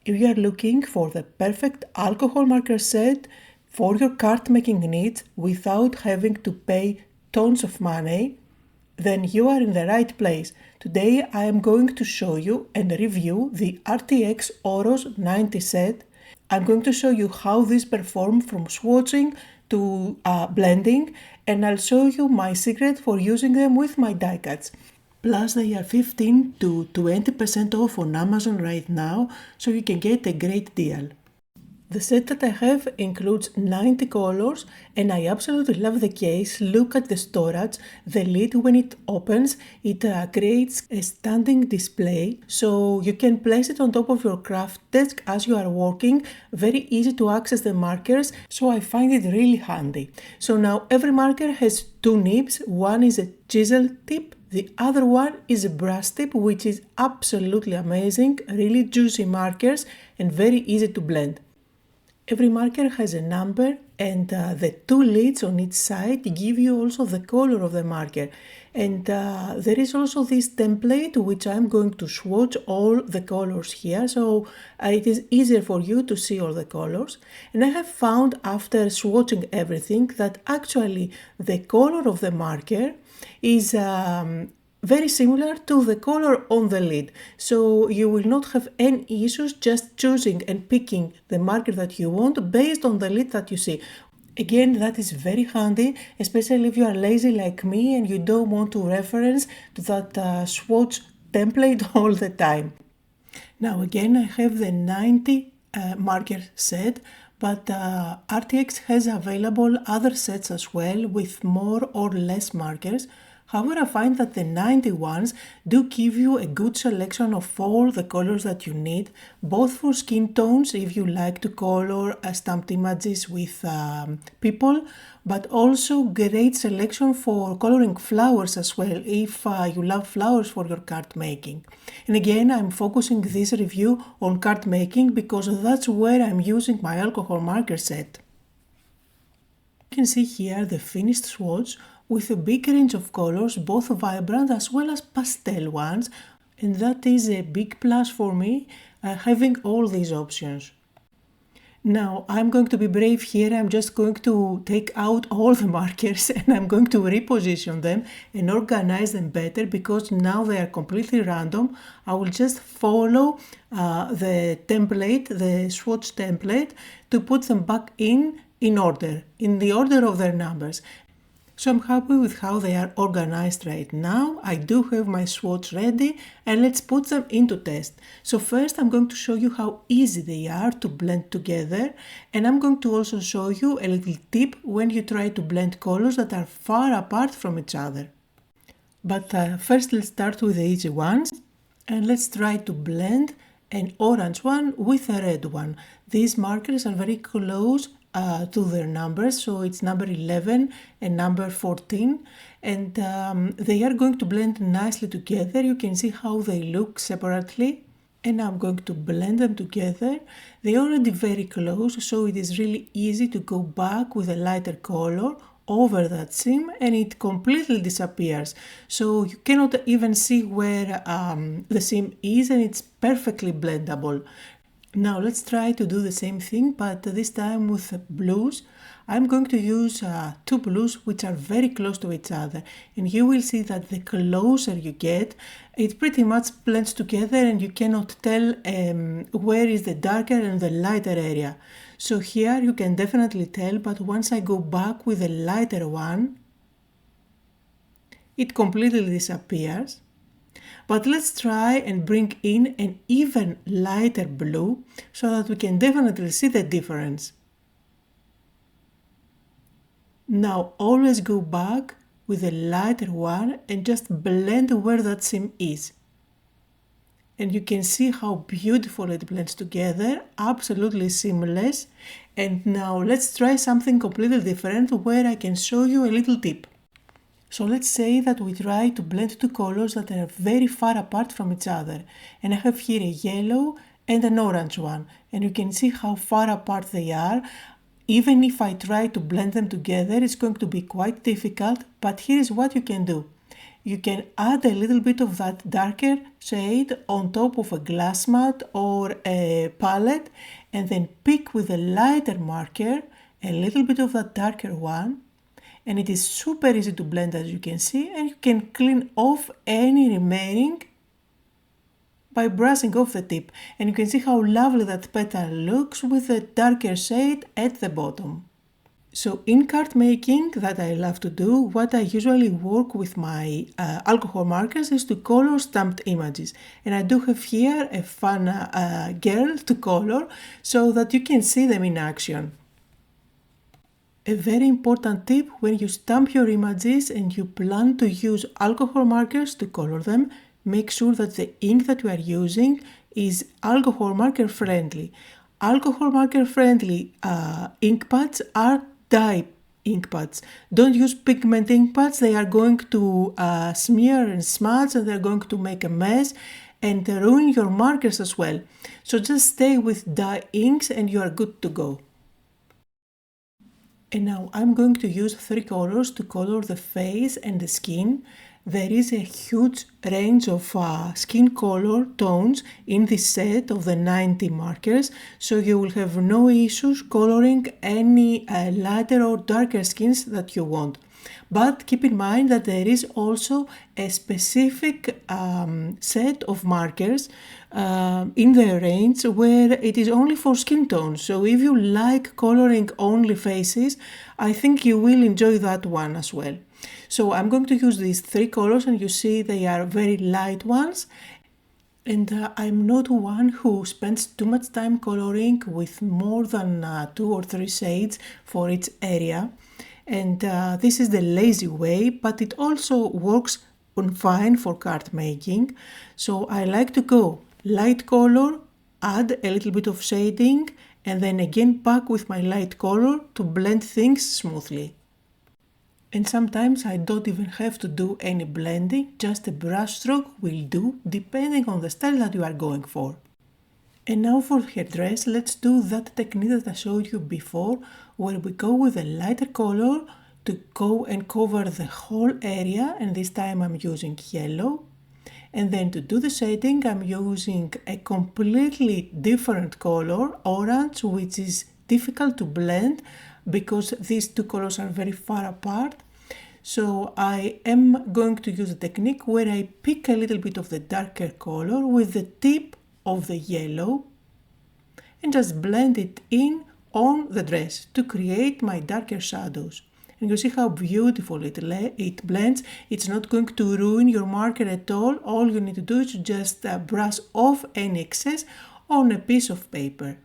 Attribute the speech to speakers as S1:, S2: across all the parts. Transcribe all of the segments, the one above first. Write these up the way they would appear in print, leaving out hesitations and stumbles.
S1: If you are looking for the perfect alcohol marker set for your card making needs without having to pay tons of money, then you are in the right place. Today I am going to show you and review the Arrtx Oros 90 set. I'm going to show you how this performs from swatching to blending, and I'll show you my secret for using them with my die cuts. Plus they are 15 to 20% off on Amazon right now, so you can get a great deal. The set that I have includes 90 colors and I absolutely love the case. Look at the storage. The lid, when it opens, it creates a standing display, so you can place it on top of your craft desk as you are working. Very easy to access the markers, so I find it really handy. So now every marker has two nibs. One is a chisel tip, the other one is a brush tip, which is absolutely amazing. Really juicy markers and very easy to blend. Every marker has a number, and the two lids on each side give you also the color of the marker. And there is also this template which I'm going to swatch all the colors here, so it is easier for you to see all the colors. And I have found after swatching everything that actually the color of the marker is very similar to the color on the lid, so you will not have any issues just choosing and picking the marker that you want based on the lid that you see. Again, that is very handy, especially if you are lazy like me and you don't want to reference to that swatch template all the time. Now again, I have the 90 marker set, but Arrtx has available other sets as well with more or less markers. However, I find that the 90 ones do give you a good selection of all the colors that you need, both for skin tones if you like to color stamped images with people, but also great selection for coloring flowers as well if you love flowers for your card making. And again, I'm focusing this review on card making because that's where I'm using my alcohol marker set. You can see here the finished swatch with a big range of colors, both vibrant as well as pastel ones, and that is a big plus for me, having all these options. Now I'm going to be brave here. I'm just going to take out all the markers and I'm going to reposition them and organize them better because now they are completely random. I will just follow the template, the swatch template, to put them back in order, in the order of their numbers. So I'm happy with how they are organized right now. I do have my swatch ready and let's put them into test. So first I'm going to show you how easy they are to blend together, and I'm going to also show you a little tip when you try to blend colors that are far apart from each other. But first let's start with the easy ones and let's try to blend an orange one with a red one. These markers are very close to their numbers, so it's number 11 and number 14, and they are going to blend nicely together. You can see how they look separately, and I'm going to blend them together. They're already very close, so it is really easy to go back with a lighter color over that seam and it completely disappears, so you cannot even see where the seam is, and it's perfectly blendable. Now let's try to do the same thing, but this time with blues. I'm going to use two blues which are very close to each other, and you will see that the closer you get, it pretty much blends together and you cannot tell where is the darker and the lighter area. So here you can definitely tell, but once I go back with the lighter one, it completely disappears. But let's try and bring in an even lighter blue so that we can definitely see the difference. Now always go back with a lighter one and just blend where that seam is. And you can see how beautiful it blends together, absolutely seamless. And now let's try something completely different where I can show you a little tip. So let's say that we try to blend two colors that are very far apart from each other. And I have here a yellow and an orange one. And you can see how far apart they are. Even if I try to blend them together, it's going to be quite difficult. But here is what you can do. you can add a little bit of that darker shade on top of a glass mat or a palette and then pick with a lighter marker a little bit of that darker one. And it is super easy to blend, as you can see, and you can clean off any remaining by brushing off the tip. And you can see how lovely that petal looks with a darker shade at the bottom. So in card making that I love to do, what I usually work with my alcohol markers is to color stamped images. And I do have here a fun girl to color so that you can see them in action. A very important tip when you stamp your images and you plan to use alcohol markers to color them, make sure that the ink that you are using is alcohol marker friendly. Alcohol marker friendly ink pads are dye ink pads. Don't use pigment ink pads, they are going to smear and smudge and they're going to make a mess and ruin your markers as well. So just stay with dye inks and you are good to go. And now I'm going to use 3 colors to color the face and the skin. There is a huge range of skin color tones in this set of the 90 markers, so you will have no issues coloring any lighter or darker skins that you want. But keep in mind that there is also a specific set of markers in the range where it is only for skin tones. So if you like coloring only faces, I think you will enjoy that one as well. So I'm going to use these 3 colors and you see they are very light ones. And I'm not one who spends too much time coloring with more than 2 or 3 shades for each area. And this is the lazy way, but it also works fine for card making. So I like to go light color, add a little bit of shading, and then again back with my light color to blend things smoothly. And sometimes I don't even have to do any blending, just a brush stroke will do, depending on the style that you are going for. And now for her dress, let's do that technique that I showed you before, where we go with a lighter color to go and cover the whole area, and this time I'm using yellow. And then to do the shading, I'm using a completely different color, orange, which is difficult to blend because these 2 colors are very far apart. So I am going to use a technique where I pick a little bit of the darker color with the tip of the yellow and just blend it in on the dress to create my darker shadows. And you see how beautiful it blends. It's not going to ruin your marker at all. All you need to do is just brush off any excess on a piece of paper.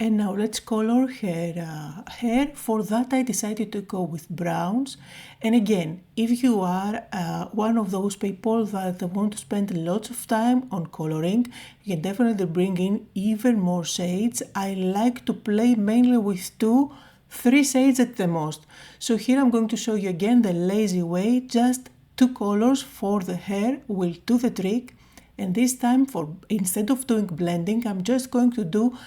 S1: And now let's color her hair. For that I decided to go with browns. And again, if you are one of those people that want to spend lots of time on coloring, you can definitely bring in even more shades. I like to play mainly with 2-3 shades at the most. So here I'm going to show you again the lazy way. Just 2 colors for the hair will do the trick. And this time, instead of doing blending, I'm just going to do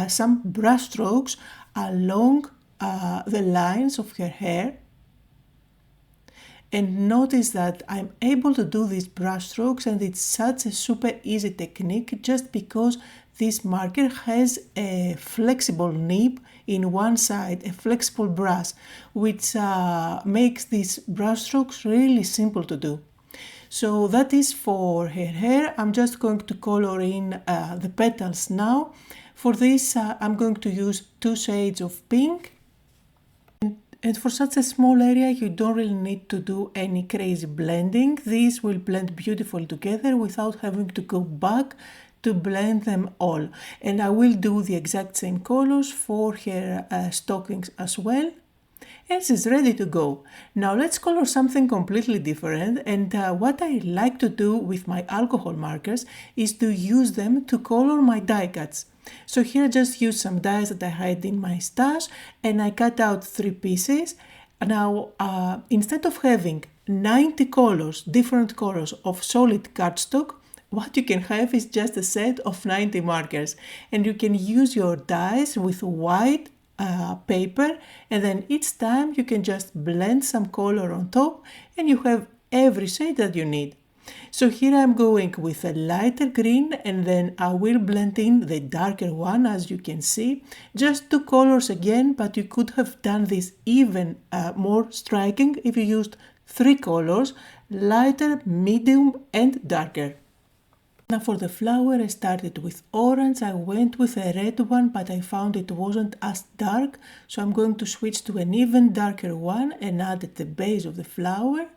S1: some brush strokes along the lines of her hair. And notice that I'm able to do these brush strokes, and it's such a super easy technique just because this marker has a flexible nib in one side, a flexible brush, which makes these brush strokes really simple to do. So that is for her hair. I'm just going to color in the petals now. For this I'm going to use 2 shades of pink. And for such a small area you don't really need to do any crazy blending. These will blend beautifully together without having to go back to blend them all. And I will do the exact same colors for her stockings as well. And she's ready to go. Now let's color something completely different, and what I like to do with my alcohol markers is to use them to color my die cuts. So here I just use some dies that I had in my stash and I cut out 3 pieces. Now instead of having 90 colors, different colors of solid cardstock, what you can have is just a set of 90 markers, and you can use your dies with white paper, and then each time you can just blend some color on top and you have every shade that you need. So here I'm going with a lighter green, and then I will blend in the darker one, as you can see. Just two colors again, but you could have done this even more striking if you used three colors: lighter, medium and darker. Now for the flower I started with orange. I went with a red one, but I found it wasn't as dark, so I'm going to switch to an even darker one and add at the base of the flower.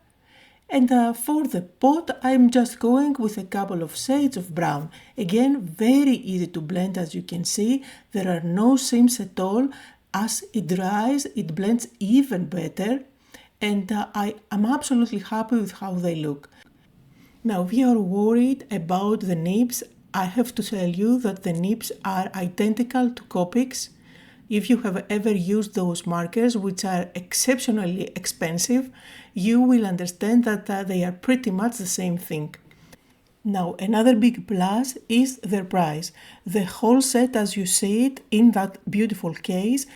S1: And for the pot I'm just going with a couple of shades of brown. Again, very easy to blend, as you can see. There are no seams at all. As it dries, it blends even better, and I am absolutely happy with how they look. Now, if you are worried about the nibs, I have to tell you that the nibs are identical to Copics. If you have ever used those markers, which are exceptionally expensive, you will understand that they are pretty much the same thing. Now, another big plus is their price. The whole set, as you see it in that beautiful case,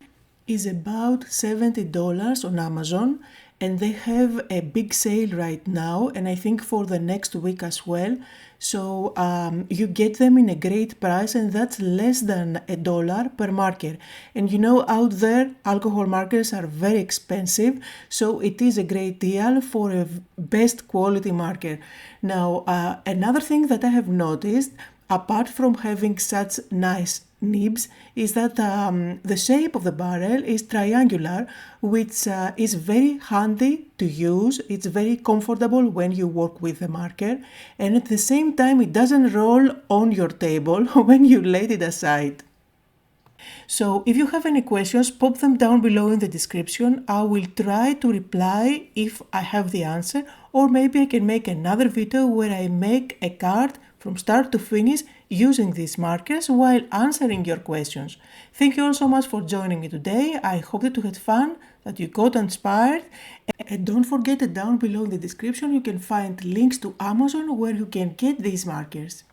S1: is about $70 on Amazon, and they have a big sale right now, and I think for the next week as well. So you get them in a great price, and that's less than $1 per marker. And you know, out there alcohol markers are very expensive, so it is a great deal for a best quality marker. Now another thing that I have noticed, apart from having such nice nibs, is that the shape of the barrel is triangular, which is very handy to use. It's very comfortable when you work with the marker, and at the same time it doesn't roll on your table when you lay it aside. So if you have any questions, pop them down below in the description. I will try to reply if I have the answer, or maybe I can make another video where I make a card from start to finish using these markers while answering your questions. Thank you all so much for joining me today. I hope that you had fun, that you got inspired, and don't forget that down below in the description you can find links to Amazon where you can get these markers.